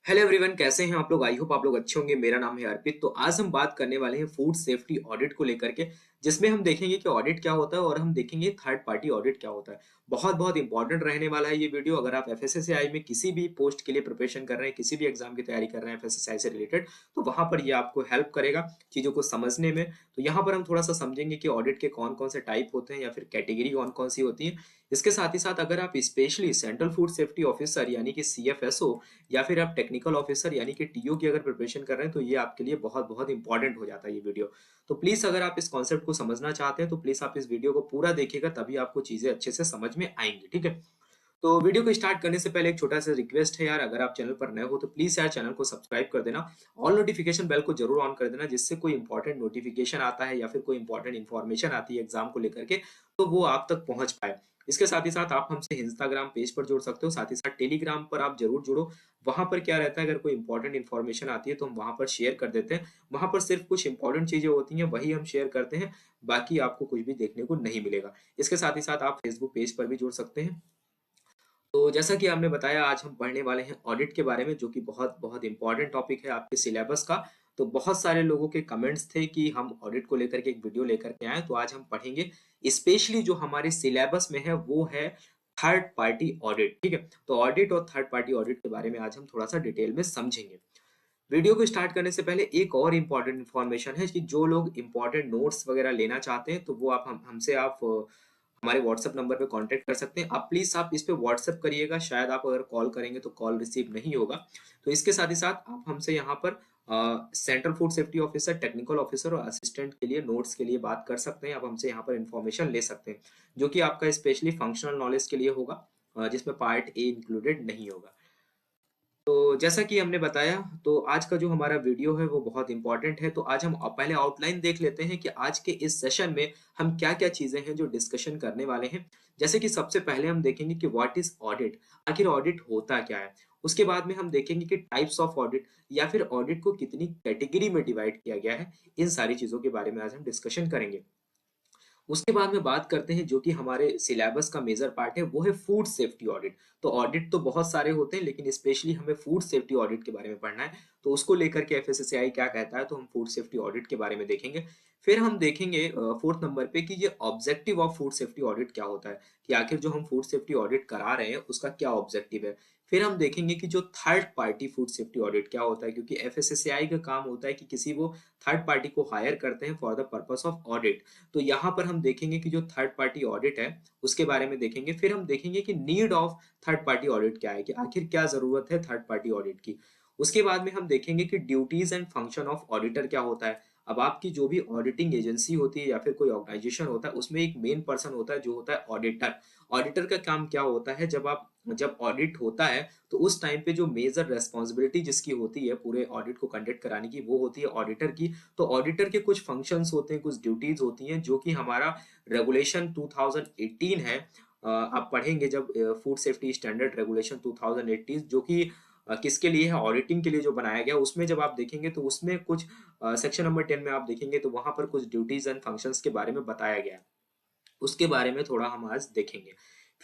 Hello everyone, कैसे हैं आप लोग। आई होप आप लोग अच्छे होंगे। मेरा नाम है अर्पित। तो आज हम बात करने वाले हैं फूड सेफ्टी ऑडिट को लेकर के, जिसमें हम देखेंगे कि ऑडिट क्या होता है और हम देखेंगे थर्ड पार्टी ऑडिट क्या होता है। बहुत बहुत इंपॉर्टेंट रहने वाला है ये वीडियो। अगर आप एफएसएसएआई में किसी भी पोस्ट के लिए प्रिपरेशन कर रहे हैं, किसी भी एग्जाम की तैयारी कर रहे हैं एफएसएसएआई से रिलेटेड, तो वहां पर ये आपको हेल्प करेगा चीजों को समझने में। तो यहाँ पर हम थोड़ा सा समझेंगे कि ऑडिट के कौन कौन से टाइप होते हैं या फिर कैटेगरी कौन कौन सी होती है। इसके साथ ही साथ अगर आप specially central food safety officer यानी कि सीएफएसओ या फिर आप टेक्निकल ऑफिसर यानी कि टीओ की अगर प्रिपरेशन कर रहे हैं, तो ये आपके लिए बहुत बहुत इंपॉर्टेंट हो जाता है ये वीडियो। तो प्लीज अगर आप इस कॉन्सेप्ट को समझना चाहते हैं तो प्लीज आप इस वीडियो को पूरा देखिएगा, तभी आपको चीजें अच्छे से समझ में आएंगी। ठीक है। तो वीडियो को स्टार्ट करने से पहले एक छोटा सा रिक्वेस्ट है यार, अगर आप चैनल पर नए हो तो प्लीज यार चैनल को सब्सक्राइब कर देना। ऑल नोटिफिकेशन बेल को जरूर ऑन कर देना, जिससे कोई इंपॉर्टेंट नोटिफिकेशन आता है या फिर कोई इंपॉर्टेंट इन्फॉर्मेशन आती है एग्जाम को लेकर के, तो वो आप तक पहुंच पाए। इसके साथ ही साथ आप हमसे इंस्टाग्राम पेज पर जुड़ सकते हो, साथ ही साथ टेलीग्राम पर आप जरूर जुड़ो। वहां पर क्या रहता है, अगर कोई इंपॉर्टेंट इन्फॉर्मेशन आती है तो हम वहां पर शेयर कर देते हैं। वहां पर सिर्फ कुछ इंपॉर्टेंट चीजें होती हैं, वही हम शेयर करते हैं। बाकी आपको कुछ भी देखने को नहीं मिलेगा। इसके साथ ही साथ आप फेसबुक पेज पर भी जुड़ सकते हैं। तो जैसा कि आपने बताया, आज हम पढ़ने वाले हैं ऑडिट के बारे में, जो कि बहुत बहुत इंपॉर्टेंट टॉपिक है आपके सिलेबस का। तो बहुत सारे लोगों के कमेंट्स थे कि हम ऑडिट को लेकर के एक वीडियो लेकर के आए, तो आज हम पढ़ेंगे। स्पेशली जो हमारे सिलेबस में है वो है थर्ड पार्टी ऑडिट। ठीक है। तो ऑडिट और थर्ड पार्टी ऑडिट के बारे में आज हम थोड़ा सा डिटेल में समझेंगे। वीडियो को स्टार्ट करने से पहले एक और इम्पॉर्टेंट इन्फॉर्मेशन है कि जो लोग इम्पॉर्टेंट नोट्स वगैरह लेना चाहते हैं, तो वो आप हमसे आप हमारे व्हाट्सएप नंबर पे कांटेक्ट कर सकते हैं। आप प्लीज आप इस पे व्हाट्सएप करिएगा, शायद आप अगर कॉल करेंगे तो कॉल रिसीव नहीं होगा। तो इसके साथ ही साथ आप हमसे यहाँ पर central food safety officer, technical officer और असिस्टेंट के लिए नोट्स के लिए बात कर सकते हैं। आप हमसे यहाँ पर इंफॉर्मेशन ले सकते हैं, जो कि आपका स्पेशली फंक्शनल नॉलेज के लिए होगा, जिसमें पार्ट ए इंक्लूडेड नहीं होगा। तो जैसा कि हमने बताया, तो आज का जो हमारा वीडियो है वो बहुत इंपॉर्टेंट है। तो आज हम पहले आउटलाइन देख लेते हैं कि आज के इस सेशन में हम क्या क्या चीजें हैं जो डिस्कशन करने वाले हैं। जैसे कि सबसे पहले हम देखेंगे कि व्हाट इज ऑडिट, आखिर ऑडिट होता क्या है। उसके बाद में हम देखेंगे कि टाइप्स ऑफ ऑडिट या फिर ऑडिट को कितनी कैटेगरी में डिवाइड किया गया है। इन सारी चीजों के बारे में आज हम डिस्कशन करेंगे। उसके बाद में बात करते हैं, जो कि हमारे सिलेबस का मेजर पार्ट है, वो है फूड सेफ्टी ऑडिट। तो ऑडिट तो बहुत सारे होते हैं, लेकिन स्पेशली हमें फूड सेफ्टी ऑडिट के बारे में पढ़ना है। तो उसको लेकर के एफएसएसएआई क्या कहता है, तो हम फूड सेफ्टी ऑडिट के बारे में देखेंगे। फिर हम देखेंगे फोर्थ नंबर पे कि ये objective of food safety audit क्या होता है, कि आखिर जो हम फूड सेफ्टी ऑडिट करा रहे हैं उसका क्या ऑब्जेक्टिव है। फिर हम देखेंगे कि जो third party food safety audit क्या होता है, क्योंकि एफएसएसएआई का काम होता है कि किसी वो थर्ड पार्टी को हायर करते हैं for the purpose of audit. तो यहाँ पर हम देखेंगे कि जो थर्ड पार्टी ऑडिट है उसके बारे में देखेंगे। फिर हम देखेंगे कि need of third party audit क्या है, कि आखिर क्या जरूरत है थर्ड पार्टी ऑडिट की। उसके बाद में हम देखेंगे कि duties and function of auditor क्या होता है। अब आपकी जो भी ऑडिटिंग एजेंसी होती है या फिर कोई ऑर्गेनाइजेशन होता है, उसमें एक मेन पर्सन होता है जो होता है ऑडिटर। ऑडिटर का काम क्या होता है, जब ऑडिट होता है तो उस टाइम पे जो मेजर रेस्पॉन्सिबिलिटी जिसकी होती है पूरे ऑडिट को कंडक्ट कराने की, वो होती है ऑडिटर की। तो ऑडिटर के कुछ फंक्शंस होते हैं, कुछ ड्यूटीज होती हैं, जो कि हमारा रेगुलेशन 2018 है। आप पढ़ेंगे जब फूड सेफ्टी स्टैंडर्ड रेगुलेशन 2018, जो कि किसके लिए है, ऑडिटिंग के लिए जो बनाया गया, उसमें जब आप देखेंगे तो उसमें कुछ सेक्शन नंबर 10 में आप देखेंगे तो वहां पर कुछ ड्यूटीज एंड फंक्शंस के बारे में बताया गया है। उसके बारे में थोड़ा हम आज देखेंगे।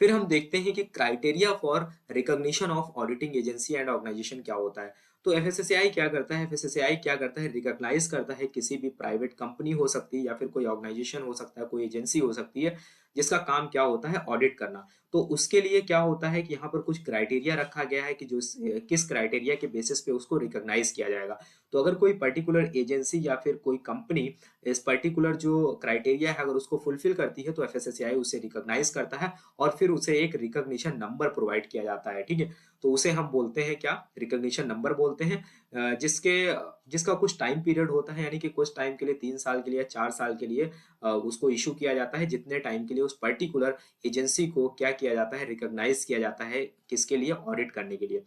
फिर हम देखते हैं कि criteria for recognition of auditing agency and organisation क्या होता है। तो एफएसएसएआई क्या करता है, एफएसएसएआई क्या करता है, रिकॉग्नाइज करता है किसी भी प्राइवेट कंपनी हो सकती है या फिर कोई ऑर्गेनाइजेशन हो सकता है, कोई एजेंसी हो सकती है, जिसका काम क्या होता है ऑडिट करना। तो उसके लिए क्या होता है कि यहाँ पर कुछ क्राइटेरिया रखा गया है कि जो किस क्राइटेरिया के बेसिस पे उसको रिकॉग्नाइज किया जाएगा। तो अगर कोई पर्टिकुलर एजेंसी या फिर कोई कंपनी इस पर्टिकुलर जो क्राइटेरिया है अगर उसको फुलफिल करती है, तो एफएसएसएआई उसे रिकॉग्नाइज करता है और फिर उसे एक रिकॉग्निशन नंबर प्रोवाइड किया जाता है। ठीक है। तो उसे हम बोलते हैं क्या, रिकॉग्निशन नंबर बोलते हैं। जिसके जिसका कुछ टाइम पीरियड होता है, यानी कि कुछ टाइम के लिए 3 साल के लिए 4 साल के लिए उसको इशू किया जाता है, जितने टाइम के लिए उस पर्टिकुलर एजेंसी को क्या किया जाता है, रिकॉग्नाइज किया जाता है, किसके लिए, ऑडिट करने के लिए।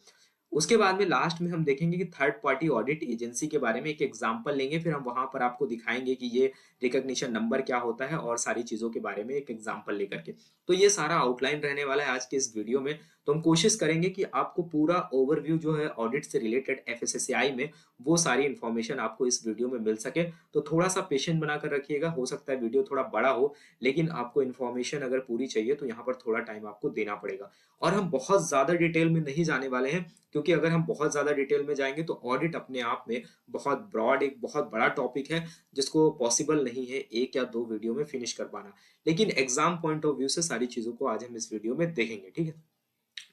उसके बाद में लास्ट में हम देखेंगे कि थर्ड पार्टी ऑडिट एजेंसी के बारे में एक एग्जांपल लेंगे, फिर हम वहां पर आपको दिखाएंगे कि ये रिकॉग्निशन नंबर क्या होता है और सारी चीजों के बारे में एक एग्जांपल लेकर के। तो ये सारा आउटलाइन रहने वाला है आज के इस वीडियो में। तो हम कोशिश करेंगे कि आपको पूरा ओवरव्यू जो है ऑडिट से रिलेटेड एफएसएसएआई में, वो सारी इंफॉर्मेशन आपको इस वीडियो में मिल सके। तो थोड़ा सा पेशेंट बनाकर रखिएगा, हो सकता है वीडियो थोड़ा बड़ा हो, लेकिन आपको इन्फॉर्मेशन अगर पूरी चाहिए तो यहाँ पर थोड़ा टाइम आपको देना पड़ेगा। और हम बहुत ज्यादा डिटेल में नहीं जाने वाले हैं, क्योंकि अगर हम बहुत ज़्यादा डिटेल में जाएँगे तो ऑडिट अपने आप में बहुत ब्रॉड एक बहुत बड़ा टॉपिक है, जिसको पॉसिबल नहीं है 1 या 2 वीडियो में फिनिश कर पाना। लेकिन एग्ज़ाम पॉइंट ऑफ व्यू से सारी चीज़ों को आज हम इस वीडियो में देखेंगे, ठीक है?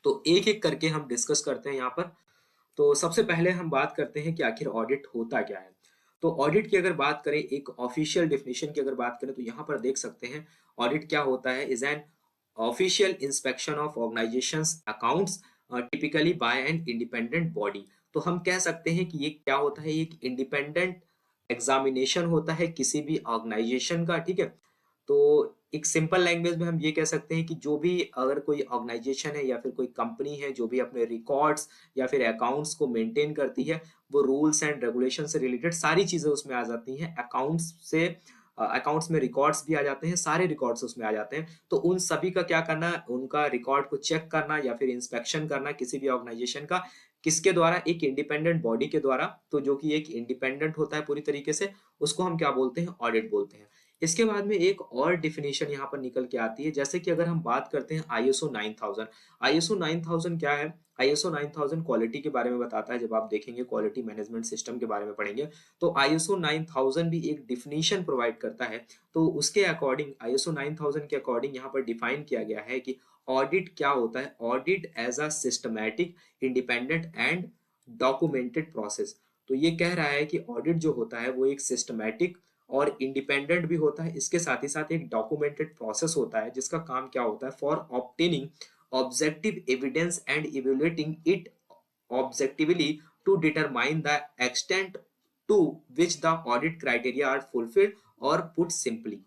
तो एक-एक करके हम डिस्कस करते हैं यहाँ पर। तो सबसे पहले हम बात करते हैं कि आखिर ऑडिट होता क्या है? तो ऑडिट की अगर बात करें, एक ऑफिशियल डेफिनिशन की अगर बात करें तो यहाँ पर देख सकते हैं ऑडिट क्या होता है, is an official inspection of organisations accounts typically by an independent body. तो हम कह सकते हैं कि ये क्या होता है, ये एक इंडिपेंडेंट एग्जामिनेशन होता है किसी भी ऑर्गेनाइजेशन का, ठीक है? तो एक सिंपल लैंग्वेज में हम ये कह सकते हैं कि जो भी अगर कोई ऑर्गेनाइजेशन है या फिर कोई कंपनी है जो भी अपने रिकॉर्ड्स या फिर अकाउंट्स को मेंटेन करती है, वो रूल्स एंड रेगुलेशन से रिलेटेड सारी चीजें उसमें आ जाती हैं। अकाउंट्स से अकाउंट्स में रिकॉर्ड्स भी आ जाते हैं, सारे रिकॉर्ड्स उसमें आ जाते हैं। तो उन सभी का क्या करना, उनका रिकॉर्ड को चेक करना या फिर इंस्पेक्शन करना किसी भी ऑर्गेनाइजेशन का, किसके द्वारा, एक इंडिपेंडेंट बॉडी के द्वारा। तो जो कि एक इंडिपेंडेंट होता है पूरी तरीके से, उसको हम क्या बोलते हैं, ऑडिट बोलते हैं। इसके बाद में एक और डिफिनीशन यहाँ पर निकल के आती है, जैसे कि अगर हम बात करते हैं आईएसओ 9000। आईएसओ 9000 क्या है? आईएसओ 9000 क्वालिटी के बारे में बताता है। जब आप देखेंगे क्वालिटी मैनेजमेंट सिस्टम के बारे में पढ़ेंगे तो आईएसओ 9000 भी एक डिफिनीशन प्रोवाइड करता है। तो उसके अकॉर्डिंग, आईएसओ 9000 के अकॉर्डिंग यहाँ पर डिफाइन किया गया है कि ऑडिट क्या होता है। Audit as a systematic, independent and documented process. तो ये कह रहा है कि ऑडिट जो होता है वो एक सिस्टमैटिक और इंडिपेंडेंट भी होता है, इसके साथ ही साथ एक डॉक्यूमेंटेड प्रोसेस होता है, जिसका काम क्या होता है, for obtaining objective evidence and evaluating it objectively to determine the extent to which the audit criteria are fulfilled, or put simply.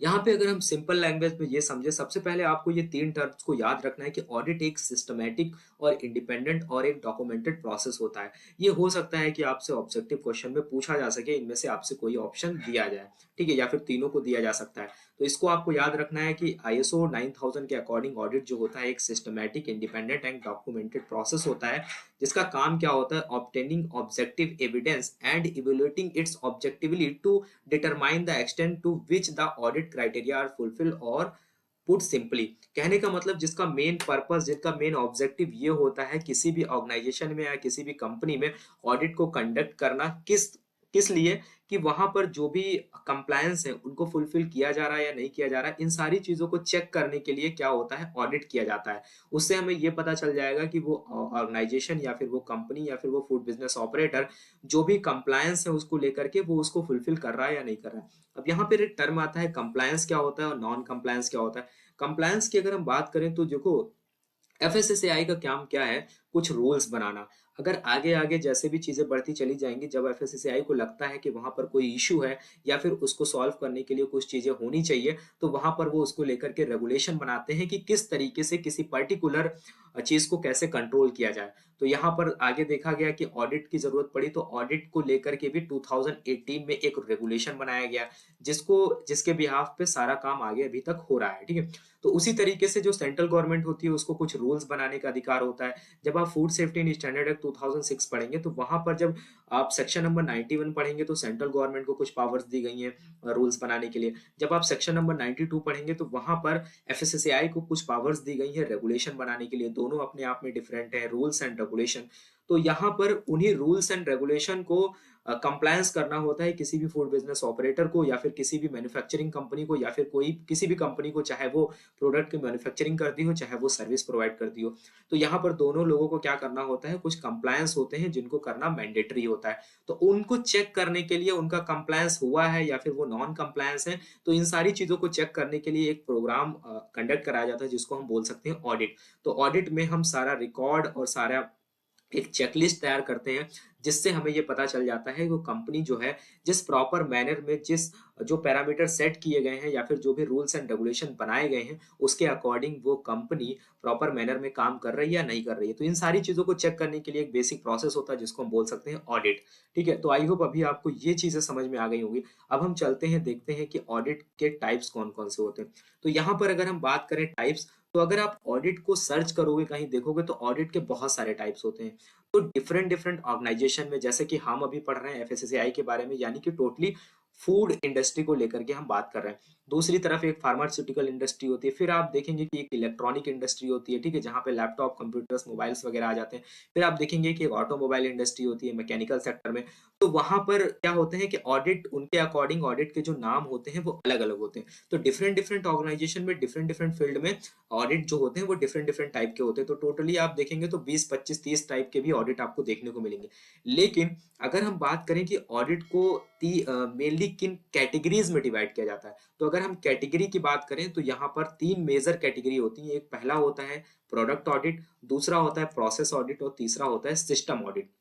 यहाँ पे अगर हम सिंपल लैंग्वेज में ये समझे, सबसे पहले आपको ये 3 टर्म्स को याद रखना है कि ऑडिट एक सिस्टमैटिक और इंडिपेंडेंट और एक डॉक्यूमेंटेड प्रोसेस होता है। ये हो सकता है कि आपसे ऑब्जेक्टिव क्वेश्चन में पूछा जा सके, इनमें से आपसे कोई ऑप्शन दिया जाए, ठीक है? या फिर तीनों को दिया जा सकता है। तो इसको आपको याद रखना है कि आईएसओ 9000 के अकॉर्डिंग ऑडिट जो होता है एक systematic, independent and documented process होता है, जिसका काम क्या होता है, obtaining objective evidence and evaluating its objectively to determine the extent to which the audit criteria are fulfilled, और पुट सिंपली कहने का मतलब जिसका मेन पर्पस, जिसका मेन ऑब्जेक्टिव ये होता है किसी भी ऑर्गेनाइजेशन में या किसी भी कंपनी में ऑडिट को कंडक्ट करना, किस किस लिए, कि वहां पर जो भी कंप्लायंस है उनको फुलफिल किया जा रहा है या नहीं किया जा रहा है, इन सारी चीजों को चेक करने के लिए क्या होता है, ऑडिट किया जाता है। उससे हमें ये पता चल जाएगा कि वो ऑर्गेनाइजेशन या फिर वो कंपनी या फिर वो फूड बिजनेस ऑपरेटर जो भी कंप्लायंस है उसको लेकर के वो उसको फुलफिल कर रहा है या नहीं कर रहा है। अब यहाँ पे एक टर्म आता है कंप्लायंस क्या होता है और नॉन कंप्लायंस क्या होता है। कंप्लायंस की अगर हम बात करें तो देखो, एफएसएसएआई का काम क्या है, कुछ रूल्स बनाना। अगर आगे आगे जैसे भी चीजें बढ़ती चली जाएंगी, जब एफएसएसएआई को लगता है कि वहां पर कोई इशू है या फिर उसको सॉल्व करने के लिए कुछ चीजें होनी चाहिए, तो वहां पर वो उसको लेकर के रेगुलेशन बनाते हैं कि किस तरीके से किसी पर्टिकुलर चीज को कैसे कंट्रोल किया जाए। तो यहाँ पर आगे देखा गया कि ऑडिट की जरूरत पड़ी, तो ऑडिट को लेकर के भी 2018 में एक रेगुलेशन बनाया गया, जिसके बिहाफ पे सारा काम आगे अभी तक हो रहा है, ठीक है? तो उसी तरीके से जो सेंट्रल गवर्नमेंट होती है उसको कुछ रूल्स बनाने का अधिकार होता है। जब आप food safety and standard act 2006 पढ़ेंगे तो वहां पर जब आप सेक्शन नंबर 91 पढ़ेंगे तो सेंट्रल गवर्नमेंट को कुछ पावर्स दी गई हैं रूल्स बनाने के लिए। जब आप सेक्शन नंबर 92 पढ़ेंगे तो वहां पर एफएसएसएआई को कुछ पावर्स दी गई है रेगुलेशन बनाने के लिए। दोनों अपने आप में डिफरेंट है, रूल्स एंड रेगुलेशन। तो यहाँ पर उन्हीं रूल्स एंड रेगुलेशन को कंप्लायंस करना होता है किसी भी फूड बिजनेस ऑपरेटर को या फिर किसी भी मैन्युफैक्चरिंग कंपनी को या फिर कोई किसी भी कंपनी को, चाहे वो प्रोडक्ट की मैन्युफैक्चरिंग करती हो चाहे वो सर्विस प्रोवाइड करती हो। तो यहाँ पर दोनों लोगों को क्या करना होता है, कुछ कंप्लायंस होते हैं जिनको करना मैंडेटरी होता है। तो उनको चेक करने के लिए उनका कंप्लायंस हुआ है या फिर वो नॉन कंप्लायंस है, तो इन सारी चीजों को चेक करने के लिए एक प्रोग्राम कंडक्ट कराया जाता है जिसको हम बोल सकते हैं ऑडिट। तो ऑडिट में हम सारा रिकॉर्ड और सारा एक चेकलिस्ट तैयार करते हैं, जिससे हमें ये पता चल जाता है वो कंपनी जो है जिस प्रॉपर मैनर में, जिस जो पैरामीटर सेट किए गए हैं या फिर जो भी रूल्स एंड रेगुलेशन बनाए गए हैं उसके अकॉर्डिंग वो कंपनी प्रॉपर मैनर में काम कर रही है या नहीं कर रही है। तो इन सारी चीजों को चेक करने के लिए एक बेसिक प्रोसेस होता है जिसको हम बोल सकते हैं ऑडिट, ठीक है? तो आई होप अभी आपको ये चीजें समझ में आ गई होंगी। अब हम चलते हैं, देखते हैं कि ऑडिट के टाइप्स कौन कौन से होते हैं। तो यहाँ पर अगर हम बात करें टाइप्स, तो अगर आप ऑडिट को सर्च करोगे कहीं देखोगे तो ऑडिट के बहुत सारे टाइप्स होते हैं। तो डिफरेंट डिफरेंट ऑर्गेनाइजेशन में, जैसे कि हम अभी पढ़ रहे हैं एफएसएसएआई के बारे में, यानी कि टोटली फूड इंडस्ट्री को लेकर के हम बात कर रहे हैं। दूसरी तरफ एक फार्मास्यूटिकल इंडस्ट्री होती है, फिर आप देखेंगे कि एक इलेक्ट्रॉनिक इंडस्ट्री होती है, ठीक है, जहाँ पे लैपटॉप, कंप्यूटर्स, मोबाइल्स वगैरह आ जाते हैं। फिर आप देखेंगे कि एक ऑटोमोबाइल इंडस्ट्री होती है मैकेनिकल सेक्टर में। तो वहाँ पर क्या होते हैं कि ऑडिट, उनके अकॉर्डिंग ऑडिट के जो नाम होते हैं वो अलग-अलग होते हैं। तो डिफरेंट डिफरेंट ऑर्गेनाइजेशन में डिफरेंट डिफरेंट फील्ड में ऑडिट जो होते हैं वो डिफरेंट डिफरेंट टाइप के होते हैं। तो टोटली आप देखेंगे तो 20, 25, 30 टाइप के भी ऑडिट आपको देखने को मिलेंगे। लेकिन अगर हम बात करें कि ऑडिट को मेनली किन कैटेगरीज में डिवाइड किया जाता है, तो अगर हम कैटेगरी की बात करें तो यहाँ पर 3 मेजर कैटेगरी होती है। एक पहला होता है प्रोडक्ट ऑडिट, दूसरा होता है प्रोसेस ऑडिट और तीसरा होता है सिस्टम ऑडिट।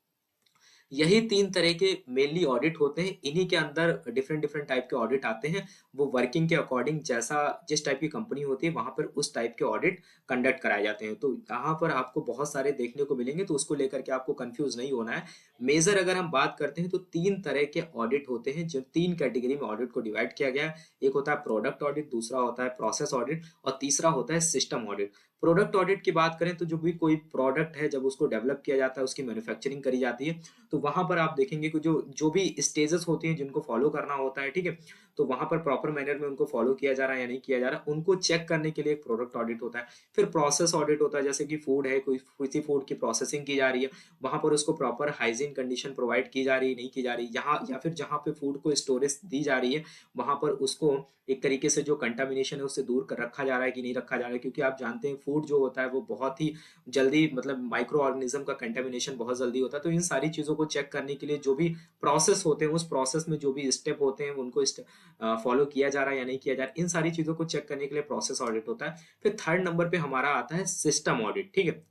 यही 3 तरह के मेनली ऑडिट होते हैं। इन्हीं के अंदर डिफरेंट डिफरेंट टाइप के ऑडिट आते हैं। वो वर्किंग के अकॉर्डिंग जैसा जिस टाइप की कंपनी होती है वहां पर उस टाइप के ऑडिट कंडक्ट कराए जाते हैं। तो यहाँ पर आपको बहुत सारे देखने को मिलेंगे, तो उसको लेकर के आपको कंफ्यूज नहीं होना है। मेजर अगर हम बात करते हैं तो 3 तरह के ऑडिट होते हैं, जो 3 कैटेगरी में ऑडिट को डिवाइड किया गया है। एक होता है प्रोडक्ट ऑडिट, दूसरा होता है प्रोसेस ऑडिट और तीसरा होता है सिस्टम ऑडिट। प्रोडक्ट ऑडिट की बात करें तो जो भी कोई प्रोडक्ट है जब उसको डेवलप किया जाता है, उसकी मैन्युफैक्चरिंग करी जाती है, तो वहां पर आप देखेंगे कि जो जो भी स्टेजेस होती हैं जिनको फॉलो करना होता है, ठीक है, तो वहां पर प्रॉपर मैनर में उनको फॉलो किया जा रहा है या नहीं किया जा रहा, उनको चेक करने के लिए एक प्रोडक्ट ऑडिट होता है। फिर प्रोसेस ऑडिट होता है, जैसे कि फूड है, कोई किसी फूड की प्रोसेसिंग की जा रही है, वहां पर उसको प्रॉपर हाइजीन कंडीशन प्रोवाइड की जा रही है नहीं की जा रही, यहाँ या फिर जहाँ पे फूड को स्टोरेज दी जा रही है वहां पर उसको एक तरीके से जो कंटामिनेशन है उससे दूर कर रखा जा रहा है कि नहीं रखा जा रहा है, क्योंकि आप जानते हैं फूड जो होता है वो बहुत ही जल्दी, मतलब माइक्रो ऑर्गेनिज्म का कंटेमिनेशन बहुत जल्दी होता है। तो इन सारी चीजों को चेक करने के लिए जो भी प्रोसेस होते हैं, उस प्रोसेस में जो भी स्टेप होते हैं उनको फॉलो किया जा रहा है या नहीं किया जा रहा है, इन सारी चीजों को चेक करने के लिए प्रोसेस ऑडिट होता है। फिर थर्ड नंबर पे हमारा आता है सिस्टम ऑडिट, ठीक है।